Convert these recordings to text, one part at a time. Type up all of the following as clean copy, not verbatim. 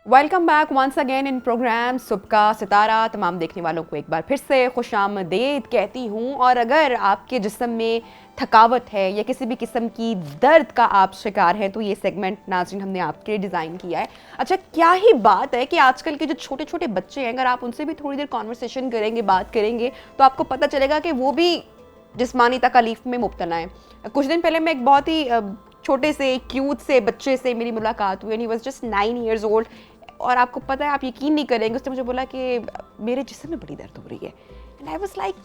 Welcome back once again in programme सुबह का सितारा। तमाम देखने वालों को एक बार फिर से खुशामदीद कहती हूँ। और अगर आपके जिस्म में थकावट है या किसी भी किस्म की दर्द का आप शिकार हैं तो ये सेगमेंट नाज़रीन हमने आपके लिए डिज़ाइन किया है। अच्छा, क्या ही बात है कि आजकल के जो छोटे छोटे बच्चे हैं, अगर आप उनसे भी थोड़ी देर कॉन्वर्सेशन करेंगे, बात करेंगे, तो आपको पता चलेगा कि वो भी जिस्मानी तकलीफ में मुब्तला है। कुछ दिन पहले मैं एक बहुत ही छोटे से क्यूट से बच्चे से मेरी मुलाकात हुई, and he was just 9 years old। और आपको पता है, आप यकीन नहीं करेंगे, उसने मुझे बोला कि मेरे जिस्म में बड़ी दर्द हो रही है। एंड आई वाज लाइक,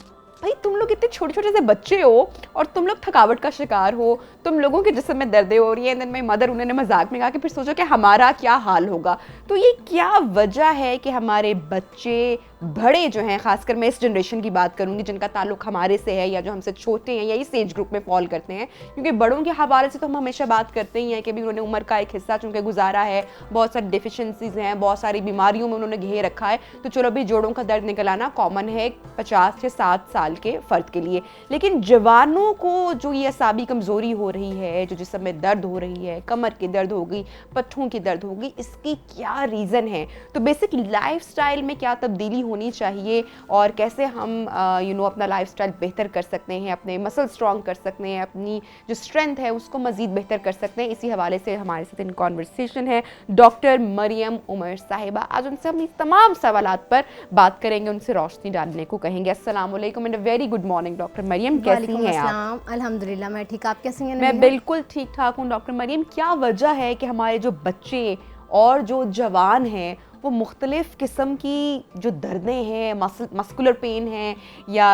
भाई तुम लोग इतने छोटे छोटे से बच्चे हो और तुम लोग थकावट का शिकार हो, तुम लोगों के जिस्म में दर्दें हो रही है। एंड देन माय मदर, उन्होंने मजाक में कहा कि फिर सोचो कि हमारा क्या हाल होगा। तो ये क्या वजह है कि हमारे बच्चे बड़े जो हैं, खासकर मैं इस जनरेशन की बात करूंगी जिनका ताल्लुक हमारे से है या जो हमसे छोटे हैं या इस एज ग्रुप में फॉल करते हैं, क्योंकि बड़ों के हवाले से तो हम हमेशा बात करते ही हैं कि भी उन्होंने उम्र का एक हिस्सा चूँकि गुजारा है, बहुत सारी डिफिशेंसीज हैं, बहुत सारी बीमारियों में उन्होंने घेर रखा है। तो चलो अभी जोड़ों का दर्द निकल आना कॉमन है 50 से 7 साल के फ़र्द के लिए। लेकिन जवानों को जो ये असाबी कमज़ोरी हो रही है, जो जिस्म में दर्द हो रही है, कमर की दर्द हो गई, पट्ठों की दर्द हो गई, इसकी क्या रीज़न है? तो बेसिक लाइफस्टाइल में क्या तब्दीली होनी चाहिए और कैसे हम अपना लाइफस्टाइल बेहतर कर सकते हैं, अपने मसल स्ट्रॉन्ग कर सकते हैं, अपनी जो स्ट्रेंथ है उसको मज़ीद बेहतर कर सकते हैं। इसी हवाले से हमारे साथ इन कॉन्वर्सेशन है डॉक्टर मरियम उमर साहिबा। आज उनसे हम इस तमाम सवालात पर बात करेंगे, उनसे रोशनी डालने को कहेंगे। अस्सलाम वालेकुम and very good morning doctor Mariam, कैसी हैं आप? अल्हम्दुलिल्लाह मैं ठीक, आप कैसी हैं? मैं बिल्कुल ठीक ठाक हूँ डॉक्टर मरियम। क्या वजह है कि हमारे जो बच्चे और जो जवान हैं वो मुख्तलिफ़ किस्म की जो दर्दें हैं, मस्कुलर पेन है, या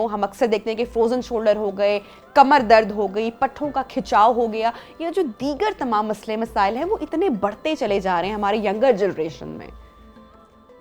हम अक्सर देखते हैं कि फ्रोज़न शोल्डर हो गए, कमर दर्द हो गई, पट्ठों का खिंचाव हो गया, या जो दीगर तमाम मसले मसाइल हैं वो इतने बढ़ते चले जा रहे हैं हमारे यंगर जनरेशन में।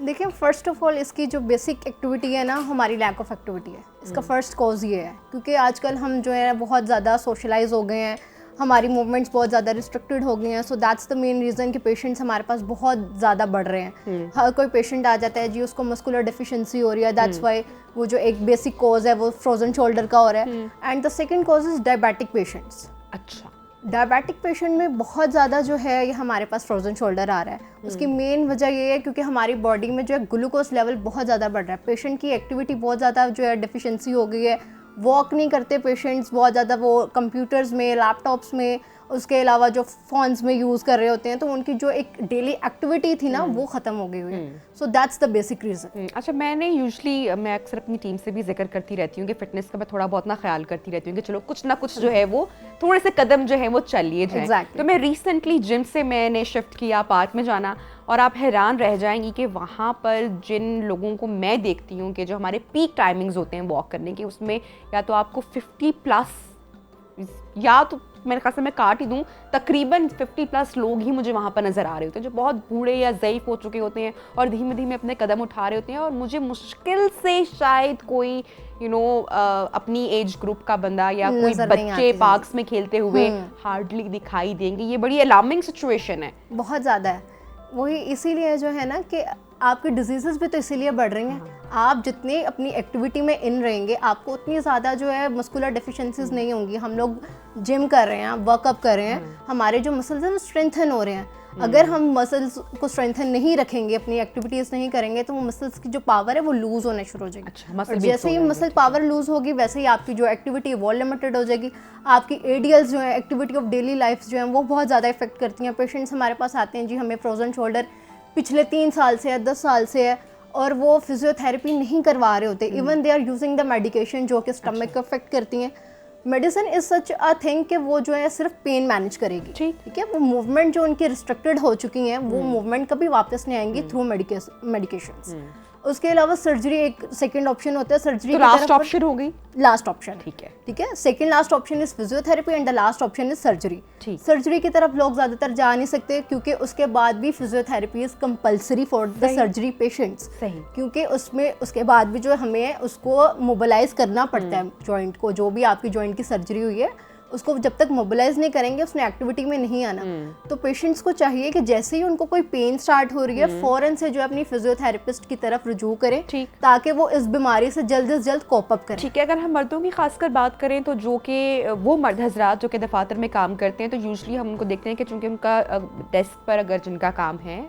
देखिए, फ़र्स्ट ऑफ ऑल इसकी जो बेसिक एक्टिविटी है ना, हमारी लैक ऑफ एक्टिविटी है। इसका फ़र्स्ट कॉज ये है क्योंकि आजकल हम जो है बहुत ज़्यादा सोशलाइज हो गए हैं, हमारी मूवमेंट्स बहुत ज़्यादा रिस्ट्रिक्टेड हो गई हैं। So that's the main reason कि पेशेंट्स हमारे पास बहुत ज़्यादा बढ़ रहे हैं। हर कोई पेशेंट आ जाता है जी, उसको मस्कुलर डिफिशिएंसी हो रही है, दैट्स वाई वो जो एक बेसिक कॉज है वो फ्रोजन शोल्डर का हो रहा है। And the second cause is diabetic patients. अच्छा, डायबिटिक पेशेंट में बहुत ज़्यादा जो है ये हमारे पास फ्रोजन शोल्डर आ रहा है। उसकी मेन वजह ये है क्योंकि हमारी बॉडी में जो है ग्लूकोज लेवल बहुत ज़्यादा बढ़ रहा है। पेशेंट की एक्टिविटी बहुत ज़्यादा जो है डिफिशिएंसी हो गई है, वॉक नहीं करते पेशेंट्स बहुत ज़्यादा, वो कंप्यूटर्स में, लैपटॉप्स में, उसके अलावा जो फ़ोन्स में यूज़ कर रहे होते हैं, तो उनकी जो एक डेली एक्टिविटी थी ना वो ख़त्म हो गई हुई है। So that's the basic reason. अच्छा, मैं अक्सर अपनी टीम से भी जिक्र करती रहती हूँ कि फ़िटनेस का मैं थोड़ा बहुत ना ख्याल करती रहती हूँ कि चलो कुछ ना कुछ जो है वो थोड़े से कदम जो है वो चल लिए जाएं। तो मैं रिसेंटली जिम से मैंने शिफ्ट किया पार्क में जाना, और आप हैरान रह जाएंगी कि वहाँ पर जिन लोगों को मैं देखती हूँ कि जो हमारे पीक टाइमिंग्स होते हैं वॉक करने के, उसमें या तो आपको 50+ या तो मेरे ख्याल से मैं काट ही दूँ, तकरीबन 50+ लोग ही मुझे वहाँ पर नज़र आ रहे होते हैं जो बहुत बूढ़े या ज़ईफ़ हो चुके होते हैं और धीमे धीमे अपने कदम उठा रहे होते हैं। और मुझे मुश्किल से शायद कोई अपनी एज ग्रुप का बंदा या कोई बच्चे पार्क्स में खेलते हुए हार्डली दिखाई देंगे। ये बड़ी अलार्मिंग सिचुएशन है, बहुत ज़्यादा है। वही इसीलिए जो है ना कि आपकी डिजीज़ेस भी तो इसीलिए बढ़ रही हैं। आप जितनी अपनी एक्टिविटी में इन रहेंगे, आपको उतनी ज़्यादा जो है मस्कुलर डिफिशिएंसीज नहीं होंगी। हम लोग जिम कर रहे हैं, वर्कअप कर रहे हैं, हमारे जो मसल्स हैं वो स्ट्रेंथन हो रहे हैं। अगर हम मसल्स को स्ट्रेंथन नहीं रखेंगे, अपनी एक्टिविटीज़ नहीं करेंगे, तो वो मसल्स की जो पावर है वो लूज़ होने शुरू हो जाएगी। अच्छा, और जैसे ही मसल पावर लूज़ होगी वैसे ही आपकी जो एक्टिविटी है वो लिमिटेड हो जाएगी। आपकी एडीएल्स जो है, एक्टिविटी ऑफ डेली लाइफ जो है, वो बहुत ज़्यादा इफेक्ट करती हैं। पेशेंट्स हमारे पास आते हैं जी, हमें फ्रोजन शोल्डर पिछले 3 साल से है, 10 साल से है, और वो फिजियोथेरेपी नहीं करवा रहे होते। Even they are using the medication जो कि स्टमक को अफेक्ट करती हैं। Medicine is such a thing कि वो जो है सिर्फ पेन मैनेज करेगी, ठीक है। वो मूवमेंट जो उनकी रिस्ट्रिक्टेड हो चुकी हैं, वो मूवमेंट कभी वापस नहीं आएंगी थ्रू मेडिकेशंस। उसके अलावा सर्जरी एक सेकंड ऑप्शन होता है। सर्जरी लास्ट ऑप्शन हो गई, लास्ट ऑप्शन, ठीक है। Second last option is physiotherapy and the last option is surgery. Surgery की तरफ लोग ज़्यादातर जा नहीं सकते क्योंकि उसके बाद भी physiotherapy is compulsory for the surgery patients, क्योंकि उसमें उसके बाद भी जो हमें उसको मोबिलाइज करना पड़ता है जॉइंट को। जो भी आपकी जॉइंट की सर्जरी हुई है उसको जब तक मोबिलाइज नहीं करेंगे उसने एक्टिविटी में नहीं आना। तो पेशेंट्स को चाहिए कि जैसे ही उनको कोई पेन स्टार्ट हो रही है फौरन से जो है अपनी फिजियोथेरेपिस्ट की तरफ रुजू करें, ताकि वो इस बीमारी से जल्द जल्द कोप अप करें। ठीक है, अगर हम मर्दों की खासकर बात करें तो जो कि वो मर्द हजरात जो कि दफातर में काम करते हैं, तो यूजली हम उनको देखते हैं कि चूँकि उनका डेस्क पर अगर जिनका काम है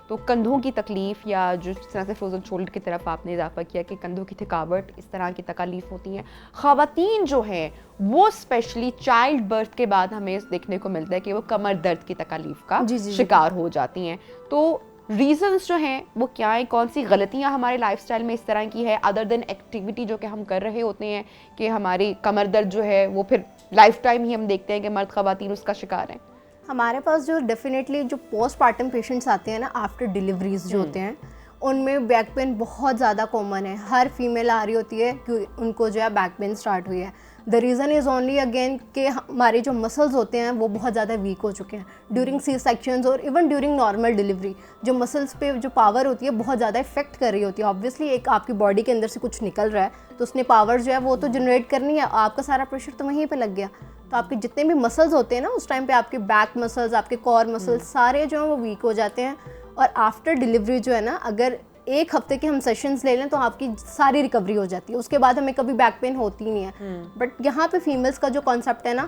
तो कंधों की तकलीफ़ या जो जिस तरह से फ्रोजन शोल्डर की तरफ आपने इजाफा किया कि कंधों की थकावट, इस तरह की तकलीफ़ होती हैं। ख़वातीन जो हैं वो स्पेशली चाइल्ड बर्थ के बाद हमें देखने को मिलता है कि वो कमर दर्द की तकलीफ़ का शिकार हो जाती हैं। तो रीजंस जो हैं वो क्या हैं, कौन सी गलतियां हमारे लाइफस्टाइल में इस तरह की है अदर देन एक्टिविटी जो कि हम कर रहे होते हैं कि हमारी कमर दर्द जो है वो फिर लाइफ टाइम ही हम देखते हैं कि मर्द ख़वातीन उसका शिकार हैं। हमारे पास जो डेफिनेटली जो पोस्टपार्टम पेशेंट्स आते हैं ना आफ्टर डिलीवरीज जो होते हैं, उनमें बैक पेन बहुत ज़्यादा कॉमन है। हर फीमेल आ रही होती है कि उनको जो है बैक पेन स्टार्ट हुई है। The reason is only again कि हमारे जो मसल्स होते हैं वो बहुत ज़्यादा वीक हो चुके हैं ड्यूरिंग सी सेक्शंस और इवन ड्यूरिंग नॉर्मल डिलीवरी। जो मसल्स पे जो पावर होती है बहुत ज़्यादा इफेक्ट कर रही होती है। ऑब्वियसली एक आपकी बॉडी के अंदर से कुछ निकल रहा है तो उसने पावर जो है वो तो जनरेट करनी है, आपका सारा प्रेशर तो वहीं पर लग गया। तो आपके जितने भी मसल्स होते हैं ना उस टाइम पे आपके बैक मसल्स, आपके कोर मसल्स सारे जो हैं वो वीक हो जाते हैं। और आफ्टर डिलीवरी जो है ना, अगर एक हफ्ते के हम सेशंस ले लें तो आपकी सारी रिकवरी हो जाती है, उसके बाद हमें कभी बैक पेन होती ही नहीं है। बट यहाँ पे फीमेल्स का जो कॉन्सेप्ट है ना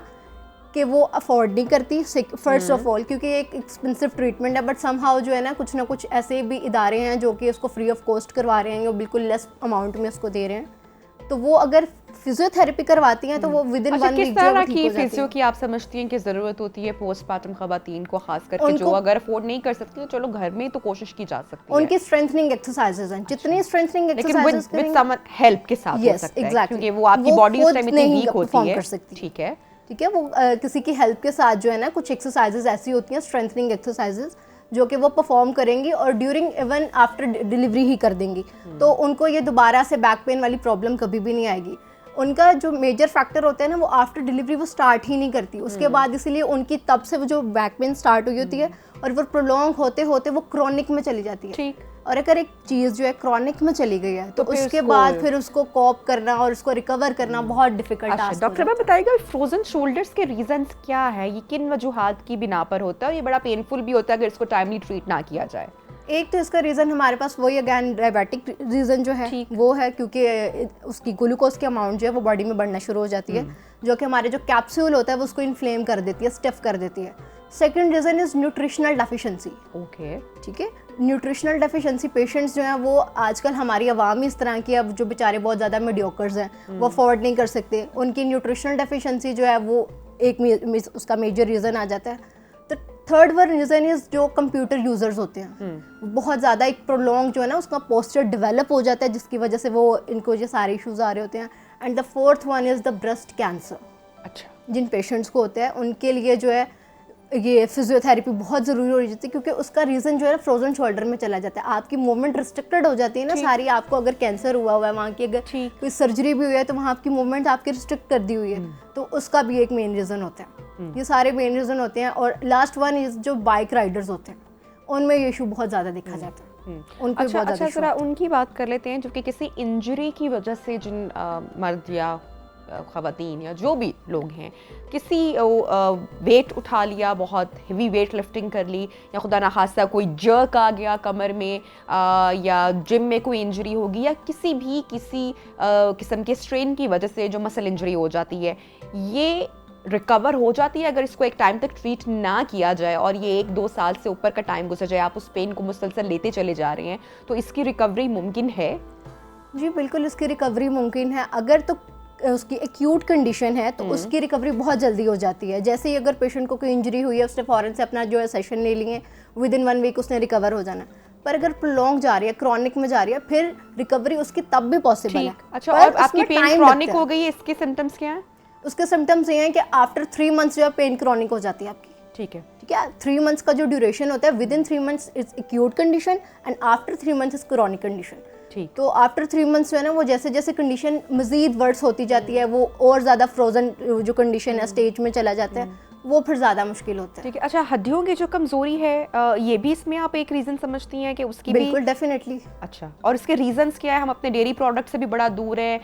कि वो अफोर्ड नहीं करती फर्स्ट ऑफ ऑल, क्योंकि एक एक्सपेंसिव ट्रीटमेंट है। बट समहाउ जो है ना कुछ ऐसे भी इदारे हैं जो कि उसको फ्री ऑफ कॉस्ट करवा रहे हैं, वो बिल्कुल लेस अमाउंट में उसको दे रहे हैं। तो वो अगर फिजियोथेरेपी करवाती हैं तो वो विद इन 1 वीक किस तरह की फिजियो की आप समझती हैं कि ज़रूरत होती है पोस्टपार्टम ख़वातीन को, खास करके जो अगर अफोर्ड नहीं कर सकती तो चलो घर में तो कोशिश की जा सकती है। उनकी स्ट्रेंथनिंग एक्सरसाइजेज हैं, जितनी strengthening exercises with someone help के साथ हो सकता है, क्योंकि वो आपकी बॉडी उस टाइम इतनी वीक होती है। ठीक है, वो किसी की हेल्प के साथ जो है ना कुछ एक्सरसाइजेज ऐसी होती हैं स्ट्रेंथनिंग एक्सरसाइजेज जो कि वो परफॉर्म करेंगी और ड्यूरिंग इवन आफ्टर डिलीवरी ही कर देंगी। तो उनको ये दोबारा से बैक पेन वाली प्रॉब्लम कभी भी नहीं आएगी। उनका जो मेजर फैक्टर होता है ना वो आफ्टर डिलीवरी वो स्टार्ट ही नहीं करती उसके बाद, इसलिए उनकी तब से वो जो बैक पेन स्टार्ट हुई होती है और वो प्रोलॉन्ग होते होते वो क्रॉनिक में चली जाती है। ठीक। और अगर एक चीज़ जो है क्रॉनिक में चली गई है तो उसके बाद फिर उसको कॉप करना और उसको रिकवर करना बहुत डिफिकल्ट टास्क है। डॉक्टर बताइएगा फ्रोजन शोल्डर्स के रीजंस क्या है, ये किन वजूहात की बिना पर होता है और ये बड़ा पेनफुल भी होता है अगर इसको टाइमली ट्रीट ना किया जाए? एक तो इसका रीज़न हमारे पास वही अगैन डायबिटिक रीज़न जो है वो है, क्योंकि उसकी ग्लूकोज की अमाउंट जो है वो बॉडी में बढ़ना शुरू हो जाती है, जो कि हमारे जो कैप्सूल होता है वो उसको इन्फ्लेम कर देती है, स्टिफ कर देती है। Second reason is nutritional deficiency. Okay, ठीक है, न्यूट्रिशनल डेफिशिएंसी पेशेंट्स जो हैं वो आजकल हमारी आवाम ही इस तरह की, अब जो बेचारे बहुत ज़्यादा मीडियोकर्स हैं वो अफोर्ड नहीं कर सकते, उनकी न्यूट्रिशनल डेफिशिएंसी जो है वो एक उसका मेजर रीज़न आ जाता है। तो थर्ड वन रीज़न इज़ जो कंप्यूटर यूज़र्स होते हैं बहुत ज़्यादा एक प्रोलॉन्ग जो है ना उसका पोस्चर डेवलप हो जाता है जिसकी वजह से वो इनको ये सारे इश्यूज आ रहे होते हैं। And the fourth one is the breast cancer. अच्छा, जिन पेशेंट्स को होता है उनके लिए जो है ये फिजियोथेरेपी बहुत ज़रूरी हो जाती है, क्योंकि उसका रीज़न जो है फ्रोजन शोल्डर में चला जाता है। आपकी मूवमेंट रिस्ट्रिक्टेड हो जाती है ना सारी। आपको अगर कैंसर हुआ है वहाँ की अगर कोई सर्जरी भी हुई है तो वहाँ आपकी मूवमेंट आपकी रिस्ट्रिक्ट कर दी हुई है, तो उसका भी एक मेन रीज़न होता है। ये सारे मेन रीज़न होते हैं। और लास्ट वन इज़ जो बाइक राइडर्स होते हैं उनमें ये इशू बहुत ज़्यादा देखा जाता है। अच्छा, जरा उनकी बात कर लेते हैं जो कि किसी इंजरी की वजह से जिन मर्द या ख़वातीन या जो भी लोग हैं किसी वेट उठा लिया, बहुत हेवी वेट लिफ्टिंग कर ली, या खुदा ना खास्ता कोई जर्क आ गया कमर में, या जिम में कोई इंजरी होगी, या किसी किस्म के स्ट्रेन की वजह से जो मसल इंजरी हो जाती है, ये रिकवर हो जाती है अगर इसको एक टाइम तक ट्रीट ना किया जाए और ये 1-2 साल से ऊपर का टाइम गुजर जाए, आप उस पेन को मुसलसल लेते चले जा रहे हैं, तो इसकी रिकवरी मुमकिन है? जी बिल्कुल, इसकी रिकवरी मुमकिन है। अगर तो उसकी एक्यूट कंडीशन है तो उसकी रिकवरी बहुत जल्दी हो जाती है। जैसे ही अगर पेशेंट को कोई इंजरी हुई है उसने फ़ौरन से अपना जो है सेशन ले लिए, विद इन 1 वीक उसने रिकवर हो जाना। पर अगर प्रोलॉन्ग जा रही है, क्रॉनिक में जा रही है, फिर रिकवरी उसकी तब भी पॉसिबल है। अच्छा, और आपकी पेन क्रॉनिक हो गई है, इसके सिम्टम्स क्या हैं? उसके सिम्टम्स ये हैं कि आफ्टर 3 मंथ्स जो है पेन क्रॉनिक हो जाती है आपकी। ठीक है, 3 मंथ्स का जो ड्यूरेशन होता है, with in 3 months is acute condition and after 3 months is chronic condition. तो आफ्टर 3 मंथ्स जो है ना वो जैसे जैसे कंडीशन मजीद वर्स होती जाती है, वो और ज़्यादा फ्रोजन जो कंडीशन है स्टेज में चला जाता है, वो फिर ज़्यादा मुश्किल होता है। ठीक है। अच्छा, हड्डियों की जो कमज़ोरी है ये भी इसमें आप एक रीज़न समझती हैं कि उसकी बिल्कुल भी? डेफिनेटली। अच्छा, और इसके रीजंस क्या है? हम अपने डेयरी प्रोडक्ट से भी बड़ा दूर हैं,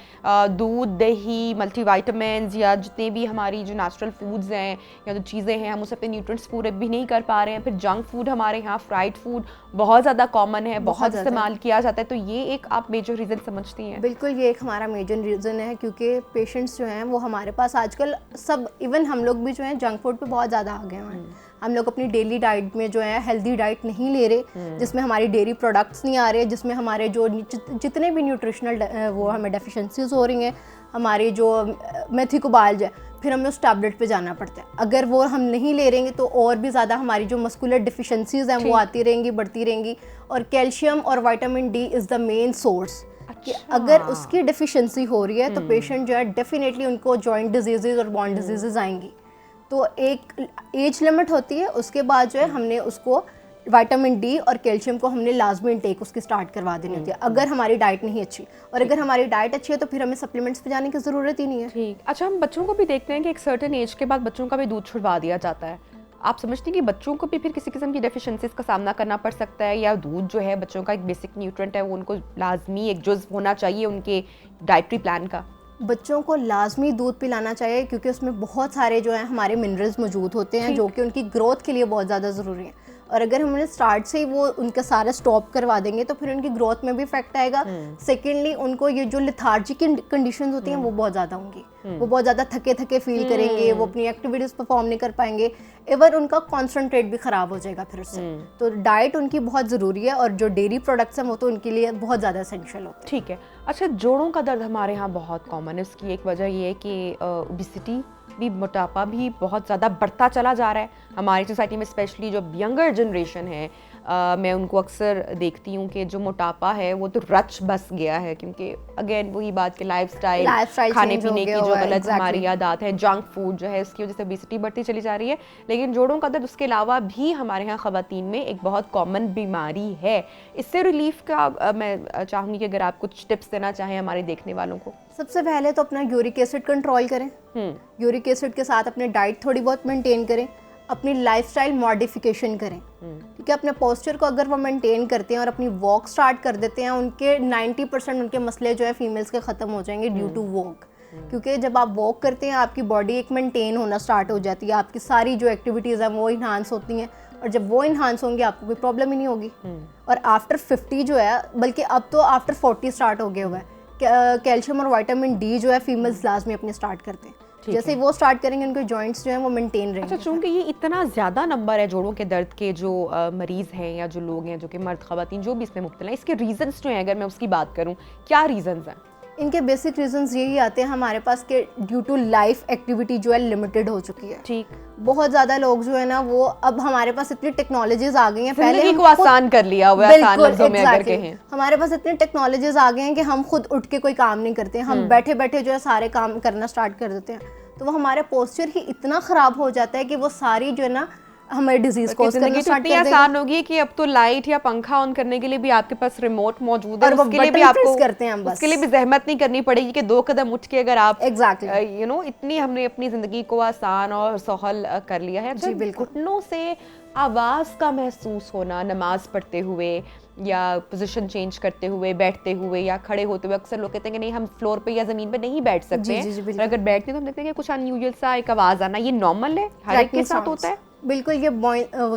दूध, दही, मल्टीविटामिन्स या जितने भी हमारी जो नेचुरल फूड्स हैं या जो चीज़ें हैं, हम उसे अपने न्यूट्रिएंट्स पूरे भी नहीं कर पा रहे हैं। फिर जंक फूड हमारे यहाँ, फ्राइड फूड बहुत ज़्यादा कॉमन है, बहुत इस्तेमाल किया जाता है, तो ये एक आप मेजर रीज़न समझती हैं? बिल्कुल, ये एक हमारा मेजर रीज़न है, क्योंकि पेशेंट्स जो हैं वो हमारे पास आजकल सब, इवन हम लोग भी जो हैं जंक फूड पे बहुत ज़्यादा आ गए हैं। हम लोग अपनी डेली डाइट में जो है हेल्दी डाइट नहीं ले रहे, जिसमें हमारी डेयरी प्रोडक्ट्स नहीं आ रहे, जिसमें हमारे जो जितने भी न्यूट्रिशनल वो हमें डेफिशिएंसीज हो रही हैं, हमारी जो मेथिकोबाल्ज है, फिर हमें उस टैबलेट पे जाना पड़ता है। अगर वो हम नहीं ले रहेंगे तो और भी ज़्यादा हमारी जो मस्कुलर डिफिशेंसीज हैं वो आती रहेंगी, बढ़ती रहेंगी। और कैल्शियम और vitamin D is the main source कि अगर उसकी डिफिशेंसी हो रही है तो पेशेंट जो है डेफिनेटली उनको जॉइंट डिजीज़ और बोन डिजीज़ आएंगी। तो एक एज लिमिट होती है, उसके बाद जो है हमने उसको विटामिन डी और कैल्शियम को हमने लाजमी इनटेक उसकी स्टार्ट करवा देनी होती है, अगर हमारी डाइट नहीं अच्छी। और अगर हमारी डाइट अच्छी है तो फिर हमें सप्लीमेंट्स पे जाने की ज़रूरत ही नहीं है। ठीक। अच्छा, हम बच्चों को भी देखते हैं कि एक सर्टेन एज के बाद बच्चों का भी दूध छुड़वा दिया जाता है। आप समझते हैं कि बच्चों को भी फिर किसी किस्म की डेफिशिएंसीज का सामना करना पड़ सकता है, या दूध जो है बच्चों का एक बेसिक न्यूट्रिएंट है, वो उनको लाजमी एक जुज़्व होना चाहिए उनके डाइटरी प्लान का? बच्चों को लाजमी दूध पिलाना चाहिए, क्योंकि उसमें बहुत सारे जो हैं हमारे मिनरल्स मौजूद होते हैं जो कि उनकी ग्रोथ के लिए बहुत ज़्यादा ज़रूरी है। और अगर हम उन्हें स्टार्ट से ही वो उनका सारा स्टॉप करवा देंगे तो फिर उनकी ग्रोथ में भी इफेक्ट आएगा। सेकेंडली, उनको ये जो लिथार्जी की कंडीशंस होती हैं वो बहुत ज़्यादा होंगी, वो बहुत ज़्यादा थके थके फील करेंगे, वो अपनी एक्टिविटीज़ परफॉर्म नहीं कर पाएंगे, इवन उनका कॉन्सेंट्रेट भी ख़राब हो जाएगा फिर उससे। तो डाइट उनकी बहुत ज़रूरी है, और जो डेयरी प्रोडक्ट्स हैं वो तो उनके लिए बहुत ज़्यादा एसेंशियल होते हैं। ठीक है। अच्छा, जोड़ों का दर्द हमारे यहाँ बहुत कॉमन है। उसकी एक वजह ये है कि ओबेसिटी भी, मोटापा भी बहुत ज़्यादा बढ़ता चला जा रहा है हमारी सोसाइटी में, स्पेशली जो यंगर जनरेशन है। मैं उनको अक्सर देखती हूँ कि जो मोटापा है वो तो रच बस गया है, क्योंकि अगेन वही बात कि लाइफस्टाइल, खाने पीने की जो गलत हमारी आदत है, जंक फूड जो है, उसकी वजह से ओबेसिटी बढ़ती चली जा रही है। लेकिन जोड़ों का दर्द उसके अलावा भी हमारे यहाँ ख़वातीन में एक बहुत कॉमन बीमारी है। इससे रिलीफ का मैं चाहूँगी कि अगर आप कुछ टिप्स देना चाहें हमारे देखने वालों को। सबसे पहले तो अपना यूरिक एसिड कंट्रोल करें। यूरिक एसिड के साथ अपने डाइट थोड़ी बहुत मेंटेन करें, अपनी लाइफस्टाइल मॉडिफिकेशन करें। ठीक है, अपने पोस्चर को अगर वो मेंटेन करते हैं और अपनी वॉक स्टार्ट कर देते हैं, उनके 90% उनके मसले जो है फीमेल्स के ख़त्म हो जाएंगे ड्यू टू वॉक। क्योंकि जब आप वॉक करते हैं आपकी बॉडी एक मेंटेन होना स्टार्ट हो जाती है, आपकी सारी जो एक्टिविटीज़ हैं वो इन्हांस होती हैं, और जब वो इन्हांस होंगी आपको कोई प्रॉब्लम ही नहीं होगी। और आफ्टर 50 जो है, बल्कि अब तो आफ्टर 40 स्टार्ट हो गया हुआ है, कैल्शियम और विटामिन डी जो है फीमेल्स लाजमी अपने स्टार्ट करते हैं। जैसे वो स्टार्ट करेंगे उनके जॉइंट्स जो हैं वो मेंटेन रहेंगे। अच्छा, चूंकि ये इतना ज़्यादा नंबर है जोड़ों के दर्द के जो मरीज़ हैं या जो लोग हैं जो कि मर्द ख़वातीन जो भी इसमें मुब्तला हैं, इसके रीज़न्स जो हैं अगर मैं उसकी बात करूँ, क्या रीज़न्स हैं? इनके बेसिक रीजंस यही आते हैं हमारे पास कि ड्यू टू लाइफ एक्टिविटी जो है लिमिटेड हो चुकी है। ठीक। बहुत ज़्यादा लोग जो है ना वो, अब हमारे पास इतनी टेक्नोलॉजीज आ गई हैं, पहले को आसान कर लिया हुआ है, आसान लफ्ज़ों में अगर कहें। हमारे पास इतनी टेक्नोलॉजीज आ गई हैं कि हम खुद उठ के कोई काम नहीं करते, हम बैठे बैठे जो है सारे काम करना स्टार्ट कर देते हैं। तो वो हमारा पोस्चर ही इतना ख़राब हो जाता है कि वो सारी जो है ना हमें डिजीज कॉज करना स्टार्ट कर देंगे। आसान होगी कि अब तो लाइट या पंखा ऑन करने के लिए भी आपके पास रिमोट मौजूद है, उसके लिए भी आपको करते हैं हम, बस उसके लिए भी जहमत नहीं करनी पड़ेगी कि 2 कदम उठ के अगर आप एग्जैक्टली इतनी हमने अपनी जिंदगी को आसान और सहल कर लिया है। जी बिल्कुल। घुटनों से आवाज का महसूस होना नमाज पढ़ते हुए या पोजीशन चेंज करते हुए, बैठते हुए या खड़े होते हुए, अक्सर लोग कहते हैं कि नहीं हम फ्लोर पे या जमीन पे नहीं बैठ सकते हैं, और अगर बैठते हैं तो हम देखते हैं कि कुछ अनयूजुअल सा एक आवाज आना, ये नॉर्मल है, हर एक के साथ होता है। बिल्कुल, ये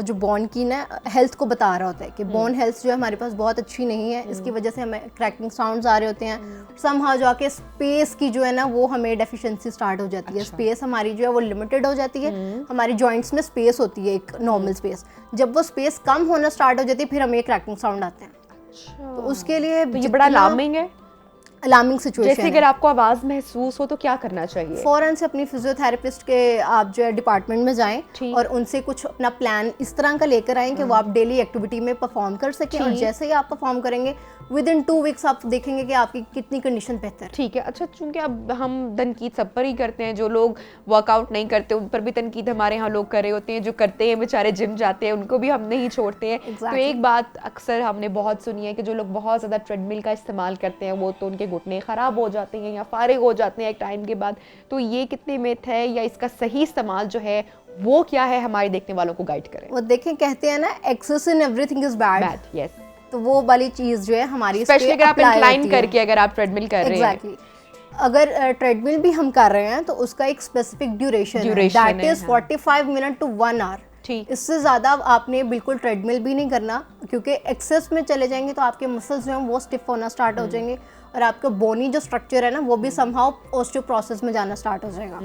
जो बोन की ना हेल्थ को बता रहा होता है कि बोन हेल्थ जो है हमारे पास बहुत अच्छी नहीं है, इसकी वजह से हमें क्रैकिंग साउंड्स आ रहे होते हैं। समहाउ जाके स्पेस की जो है ना वो हमें डेफिशिएंसी स्टार्ट हो जाती है। स्पेस हमारी जो है वो लिमिटेड हो जाती है। हमारी जॉइंट्स में स्पेस होती है, एक नॉर्मल स्पेस, जब वो स्पेस कम होना स्टार्ट हो जाती है फिर हमें क्रैकिंग साउंड आते हैं। तो उसके लिए तो ये बड़ा अलार्मिंग है, अलार्मिंग सिचुएशन। जैसे अगर आपको आवाज़ महसूस हो तो क्या करना चाहिए? फ़ौरन से अपनी फिजियोथेरेपिस्ट के आप जो है डिपार्टमेंट में जाएं और उनसे कुछ अपना प्लान इस तरह का लेकर आएं कि वो आप डेली एक्टिविटी में परफॉर्म कर सकें, और जैसे ही आप परफॉर्म करेंगे विद इन 2 वीक्स आप देखेंगे कि आपकी कितनी कंडीशन बेहतर है। ठीक है। अच्छा, चूंकि अब हम तनकीद सब पर ही करते हैं, जो लोग वर्कआउट नहीं करते उन पर भी तनकीद हमारे यहाँ लोग कर रहे होते हैं, जो करते हैं बेचारे जिम जाते हैं उनको भी हम नहीं छोड़ते हैं। तो एक बात अक्सर हमने बहुत सुनी है कि जो लोग बहुत ज़्यादा ट्रेडमिल का इस्तेमाल करते हैं वो तो उनके घुटने ख़राब हो जाते हैं या फारिग हो जाते हैं एक टाइम के बाद। तो ये कितने मिथ है या इसका सही इस्तेमाल जो है वो क्या है, हमारे देखने वालों को गाइड करें। वो देखें, कहते हैं ना excess in everything is bad. Yes. तो वो वाली चीज़ जो है हमारी स्पेशली अगर आप इंक्लाइन करके अगर आप ट्रेडमिल कर रहे हैं। अगर ट्रेडमिल भी हम कर रहे हैं तो उसका एक स्पेसिफिक ड्यूरेशन है, that is 45 minute to 1 hour. इससे ज़्यादा आपने बिल्कुल ट्रेडमिल भी नहीं करना, क्योंकि एक्सेस में चले जाएंगे तो आपके मसल्स जो हैं वो स्टिफ होना स्टार्ट हो जाएंगे और आपका बोनी जो स्ट्रक्चर है ना वो भी समहाउ ऑस्टियोप्रोसिस में जाना स्टार्ट हो जाएगा।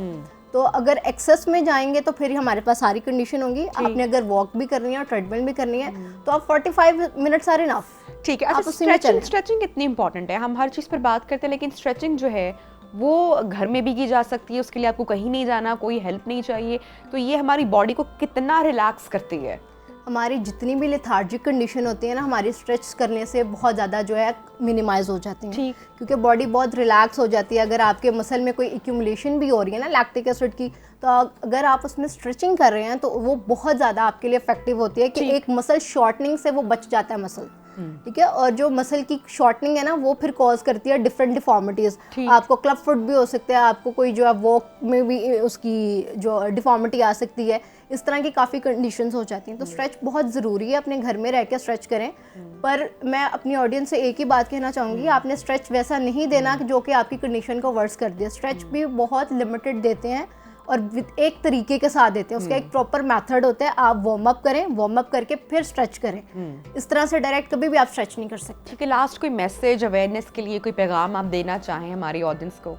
तो अगर एक्सेस में जाएंगे तो फिर हमारे पास सारी कंडीशन होंगी। आपने अगर वॉक भी करनी है और ट्रेडमिल भी करनी है तो आप 45 मिनट्स आर इनफ। ठीक है। अच्छा, स्ट्रेचिंग कितनी इंपॉर्टेंट है? हम हर चीज़ पर बात करते हैं लेकिन स्ट्रेचिंग जो है वो घर में भी की जा सकती है, उसके लिए आपको कहीं नहीं जाना, कोई हेल्प नहीं चाहिए। तो ये हमारी बॉडी को कितना रिलैक्स करती है? हमारी जितनी भी लेथार्जिक कंडीशन होती है ना, हमारी स्ट्रेच करने से बहुत ज़्यादा जो है मिनिमाइज हो जाती है, क्योंकि बॉडी बहुत रिलैक्स हो जाती है। अगर आपके मसल में कोई एक्यूमुलेशन भी हो रही है ना लैक्टिक एसिड की, तो अगर आप उसमें स्ट्रेचिंग कर रहे हैं तो वो बहुत ज़्यादा आपके लिए इफेक्टिव होती है कि एक मसल शॉर्टनिंग से वो बच जाता है मसल। ठीक है। और जो मसल की शॉर्टनिंग है ना वो फिर कॉज करती है डिफरेंट डिफॉर्मिटीज। आपको क्लब फुट भी हो सकता है, आपको कोई जो है वॉक में भी उसकी जो डिफॉर्मिटी आ सकती है, इस तरह की काफ़ी कंडीशंस हो जाती हैं। तो स्ट्रेच बहुत ज़रूरी है, अपने घर में रह के स्ट्रेच करें। पर मैं अपनी ऑडियंस से एक ही बात कहना चाहूँगी, आपने स्ट्रेच वैसा नहीं देना जो कि आपकी कंडीशन को वर्स कर दे। स्ट्रेच भी बहुत लिमिटेड देते हैं और एक तरीके के साथ देते हैं, उसका एक प्रॉपर मेथड होता है। आप वार्म अप करें, वार्म अप करके फिर स्ट्रेच करें। इस तरह से डायरेक्ट कभी भी आप स्ट्रेच नहीं कर सकते। ठीक है। लास्ट कोई मैसेज अवेयरनेस के लिए कोई पैगाम आप देना चाहें हमारी ऑडियंस को?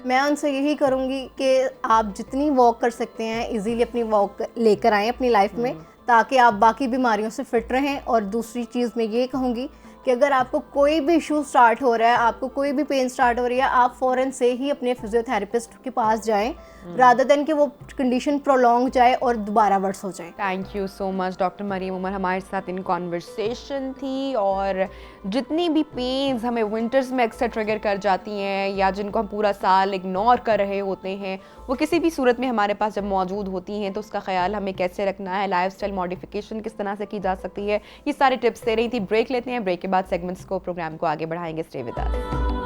मैं उनसे यही करूँगी कि आप जितनी वॉक कर सकते हैं इजीली अपनी वॉक लेकर आएँ अपनी लाइफ में, ताकि आप बाकी बीमारियों से फिट रहें। और दूसरी चीज़ मैं ये कहूँगी कि अगर आपको कोई भी इशू स्टार्ट हो रहा है, आपको कोई भी पेन स्टार्ट हो रही है, आप फ़ौरन से ही अपने फिजियोथेरेपिस्ट के पास जाएं, रादर देन कि वो कंडीशन प्रोलॉन्ग जाए और दोबारा वर्स हो जाए। Thank you so much doctor Mariam Umar हमारे साथ इन कॉन्वर्सेशन थी। और जितनी भी पेन्स हमें विंटर्स में अक्सर ट्रिगर कर जाती हैं या जिनको हम पूरा साल इग्नोर कर रहे होते हैं, वो किसी भी सूरत में हमारे पास जब मौजूद होती हैं तो उसका ख्याल हमें कैसे रखना है, लाइफस्टाइल मॉडिफिकेशन किस तरह से की जा सकती है, ये सारे टिप्स दे रही थी। ब्रेक लेते हैं, ब्रेक के बाद सेगमेंट्स को, प्रोग्राम को आगे बढ़ाएंगे। Stay with us.